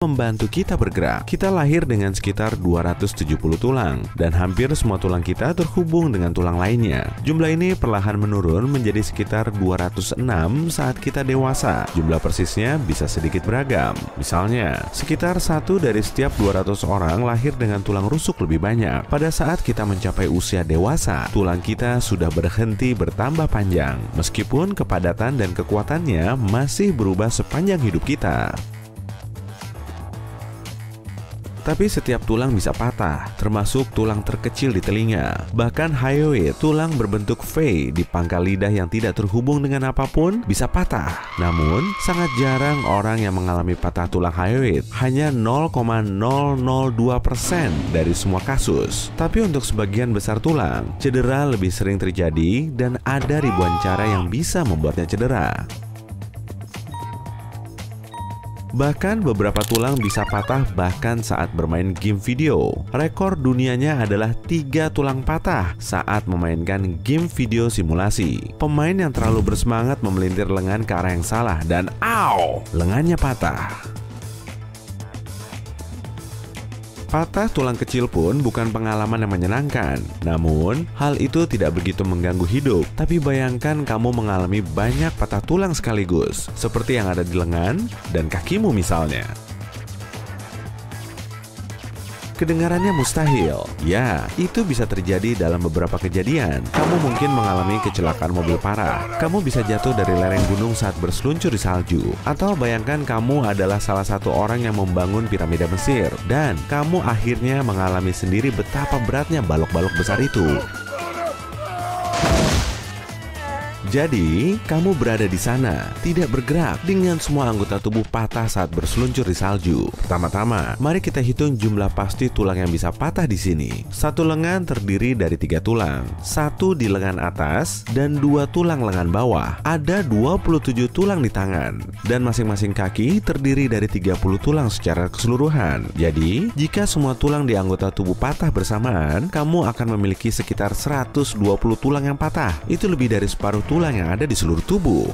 membantu kita bergerak. Kita lahir dengan sekitar 270 tulang, dan hampir semua tulang kita terhubung dengan tulang lainnya. Jumlah ini perlahan menurun menjadi sekitar 206 saat kita dewasa. Jumlah persisnya bisa sedikit beragam. Misalnya, sekitar 1 dari setiap 200 orang lahir dengan tulang rusuk lebih banyak. Pada saat kita mencapai usia dewasa, tulang kita sudah berhenti bertambah panjang, meskipun kepadatan dan kekuatannya masih berubah sepanjang hidup kita. Tapi setiap tulang bisa patah, termasuk tulang terkecil di telinga. Bahkan hyoid, tulang berbentuk V di pangkal lidah yang tidak terhubung dengan apapun, bisa patah. Namun, sangat jarang orang yang mengalami patah tulang hyoid, hanya 0,002% dari semua kasus. Tapi untuk sebagian besar tulang, cedera lebih sering terjadi dan ada ribuan cara yang bisa membuatnya cedera. Bahkan beberapa tulang bisa patah bahkan saat bermain game video. Rekor dunianya adalah 3 tulang patah saat memainkan game video simulasi. Pemain yang terlalu bersemangat memelintir lengan ke arah yang salah dan lengannya patah. Patah tulang kecil pun bukan pengalaman yang menyenangkan. Namun, hal itu tidak begitu mengganggu hidup. Tapi bayangkan kamu mengalami banyak patah tulang sekaligus, seperti yang ada di lengan dan kakimu misalnya. Kedengarannya mustahil. Ya, itu bisa terjadi dalam beberapa kejadian. Kamu mungkin mengalami kecelakaan mobil parah. Kamu bisa jatuh dari lereng gunung saat berseluncur di salju. Atau bayangkan kamu adalah salah satu orang yang membangun piramida Mesir. Dan kamu akhirnya mengalami sendiri betapa beratnya balok-balok besar itu. Jadi, kamu berada di sana, tidak bergerak, dengan semua anggota tubuh patah saat berseluncur di salju. Pertama-tama, mari kita hitung jumlah pasti tulang yang bisa patah di sini. Satu lengan terdiri dari 3 tulang, 1 di lengan atas dan 2 tulang lengan bawah. Ada 27 tulang di tangan, dan masing-masing kaki terdiri dari 30 tulang secara keseluruhan. Jadi, jika semua tulang di anggota tubuh patah bersamaan, kamu akan memiliki sekitar 120 tulang yang patah. Itu lebih dari separuh tulang yang ada di seluruh tubuh.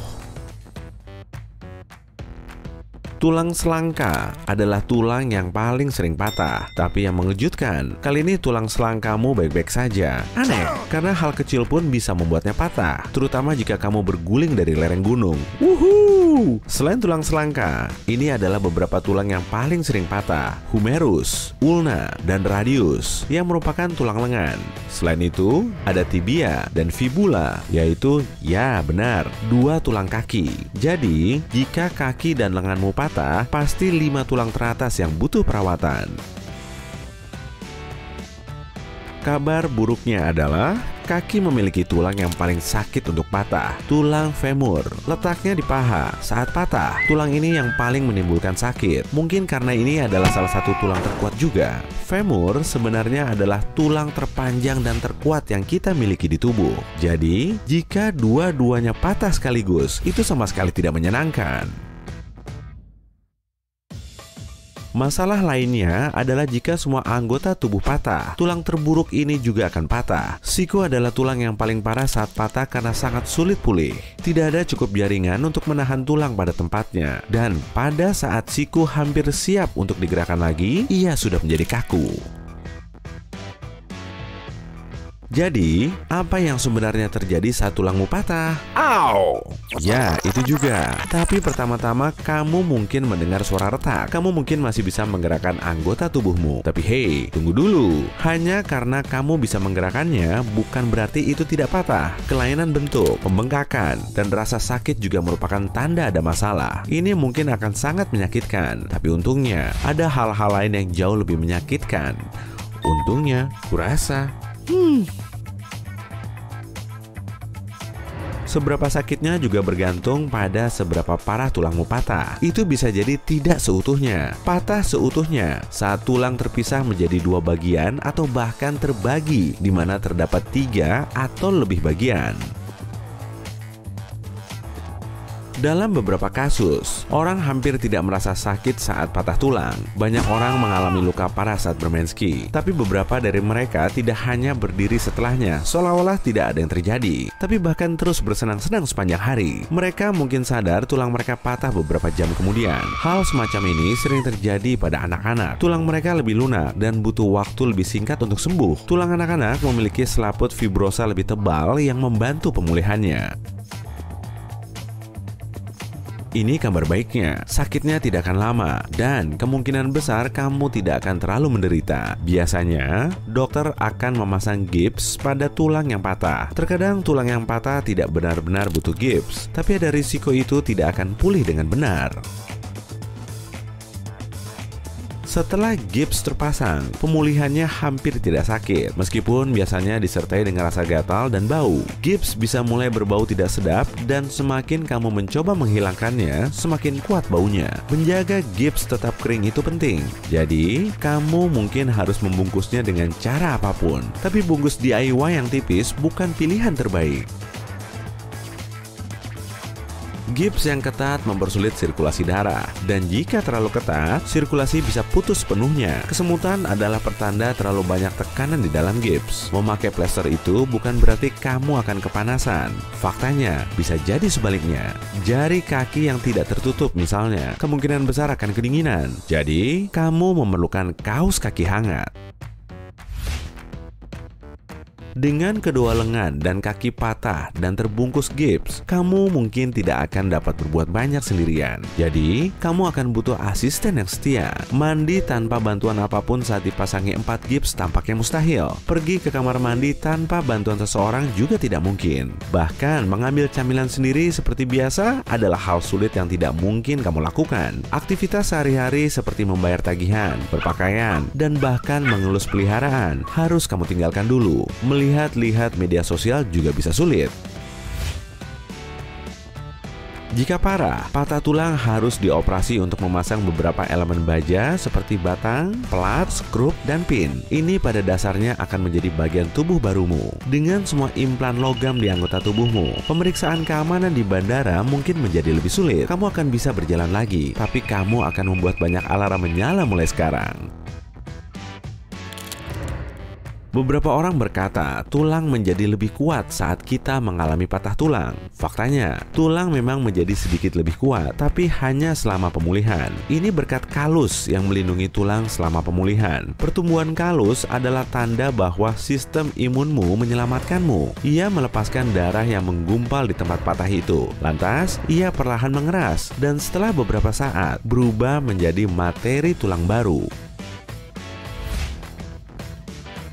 Tulang selangka adalah tulang yang paling sering patah. Tapi yang mengejutkan, kali ini tulang selangkamu baik-baik saja. Aneh, karena hal kecil pun bisa membuatnya patah, terutama jika kamu berguling dari lereng gunung. Wuhuu! Selain tulang selangka, ini adalah beberapa tulang yang paling sering patah: humerus, ulna, dan radius, yang merupakan tulang lengan. Selain itu, ada tibia dan fibula, yaitu, ya benar, 2 tulang kaki. Jadi, jika kaki dan lenganmu patah, pasti 5 tulang teratas yang butuh perawatan. Kabar buruknya adalah kaki memiliki tulang yang paling sakit untuk patah, tulang femur. Letaknya di paha. Saat patah, tulang ini yang paling menimbulkan sakit. Mungkin karena ini adalah salah satu tulang terkuat juga. Femur sebenarnya adalah tulang terpanjang dan terkuat yang kita miliki di tubuh. Jadi, jika dua-duanya patah sekaligus, itu sama sekali tidak menyenangkan. Masalah lainnya adalah jika semua anggota tubuh patah, tulang terburuk ini juga akan patah. Siku adalah tulang yang paling parah saat patah karena sangat sulit pulih. Tidak ada cukup jaringan untuk menahan tulang pada tempatnya. Dan pada saat siku hampir siap untuk digerakkan lagi, ia sudah menjadi kaku. Jadi, apa yang sebenarnya terjadi saat tulangmu patah? Ya, itu juga. Tapi pertama-tama kamu mungkin mendengar suara retak. Kamu mungkin masih bisa menggerakkan anggota tubuhmu. Tapi hey, tunggu dulu. Hanya karena kamu bisa menggerakkannya, bukan berarti itu tidak patah. Kelainan bentuk, pembengkakan, dan rasa sakit juga merupakan tanda ada masalah. Ini mungkin akan sangat menyakitkan. Tapi untungnya, ada hal-hal lain yang jauh lebih menyakitkan. Untungnya, kurasa seberapa sakitnya juga bergantung pada seberapa parah tulangmu patah. Itu bisa jadi tidak seutuhnya, patah seutuhnya saat tulang terpisah menjadi 2 bagian atau bahkan terbagi, di mana terdapat 3 atau lebih bagian. Dalam beberapa kasus, orang hampir tidak merasa sakit saat patah tulang. Banyak orang mengalami luka parah saat bermain ski, tapi beberapa dari mereka tidak hanya berdiri setelahnya, seolah-olah tidak ada yang terjadi, tapi bahkan terus bersenang-senang sepanjang hari. Mereka mungkin sadar tulang mereka patah beberapa jam kemudian. Hal semacam ini sering terjadi pada anak-anak. Tulang mereka lebih lunak dan butuh waktu lebih singkat untuk sembuh. Tulang anak-anak memiliki selaput fibrosa lebih tebal yang membantu pemulihannya. Ini kabar baiknya, sakitnya tidak akan lama dan kemungkinan besar kamu tidak akan terlalu menderita. Biasanya, dokter akan memasang gips pada tulang yang patah. Terkadang tulang yang patah tidak benar-benar butuh gips, tapi ada risiko itu tidak akan pulih dengan benar. Setelah gips terpasang, pemulihannya hampir tidak sakit, meskipun biasanya disertai dengan rasa gatal dan bau. Gips bisa mulai berbau tidak sedap dan semakin kamu mencoba menghilangkannya, semakin kuat baunya. Menjaga gips tetap kering itu penting. Jadi, kamu mungkin harus membungkusnya dengan cara apapun. Tapi bungkus DIY yang tipis bukan pilihan terbaik. Gips yang ketat mempersulit sirkulasi darah, dan jika terlalu ketat, sirkulasi bisa putus sepenuhnya. Kesemutan adalah pertanda terlalu banyak tekanan di dalam gips. Memakai plester itu bukan berarti kamu akan kepanasan. Faktanya, bisa jadi sebaliknya. Jari kaki yang tidak tertutup misalnya, kemungkinan besar akan kedinginan. Jadi, kamu memerlukan kaos kaki hangat. Dengan kedua lengan dan kaki patah dan terbungkus gips, kamu mungkin tidak akan dapat berbuat banyak sendirian. Jadi, kamu akan butuh asisten yang setia. Mandi tanpa bantuan apapun saat dipasangi 4 gips tampaknya mustahil. Pergi ke kamar mandi tanpa bantuan seseorang juga tidak mungkin. Bahkan, mengambil camilan sendiri seperti biasa adalah hal sulit yang tidak mungkin kamu lakukan. Aktivitas sehari-hari seperti membayar tagihan, berpakaian, dan bahkan mengelus peliharaan harus kamu tinggalkan dulu. Melihat media sosial juga bisa sulit. Jika parah, patah tulang harus dioperasi untuk memasang beberapa elemen baja seperti batang, pelat, skrup, dan pin. Ini pada dasarnya akan menjadi bagian tubuh barumu. Dengan semua implan logam di anggota tubuhmu, pemeriksaan keamanan di bandara mungkin menjadi lebih sulit. Kamu akan bisa berjalan lagi, tapi kamu akan membuat banyak alarm menyala mulai sekarang. Beberapa orang berkata, tulang menjadi lebih kuat saat kita mengalami patah tulang. Faktanya, tulang memang menjadi sedikit lebih kuat, tapi hanya selama pemulihan. Ini berkat kalus yang melindungi tulang selama pemulihan. Pertumbuhan kalus adalah tanda bahwa sistem imunmu menyelamatkanmu. Ia melepaskan darah yang menggumpal di tempat patah itu. Lantas, ia perlahan mengeras, dan setelah beberapa saat, berubah menjadi materi tulang baru.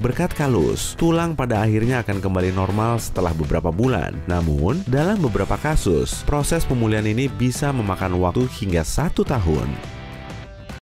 Berkat kalus, tulang pada akhirnya akan kembali normal setelah beberapa bulan. Namun, dalam beberapa kasus, proses pemulihan ini bisa memakan waktu hingga 1 tahun.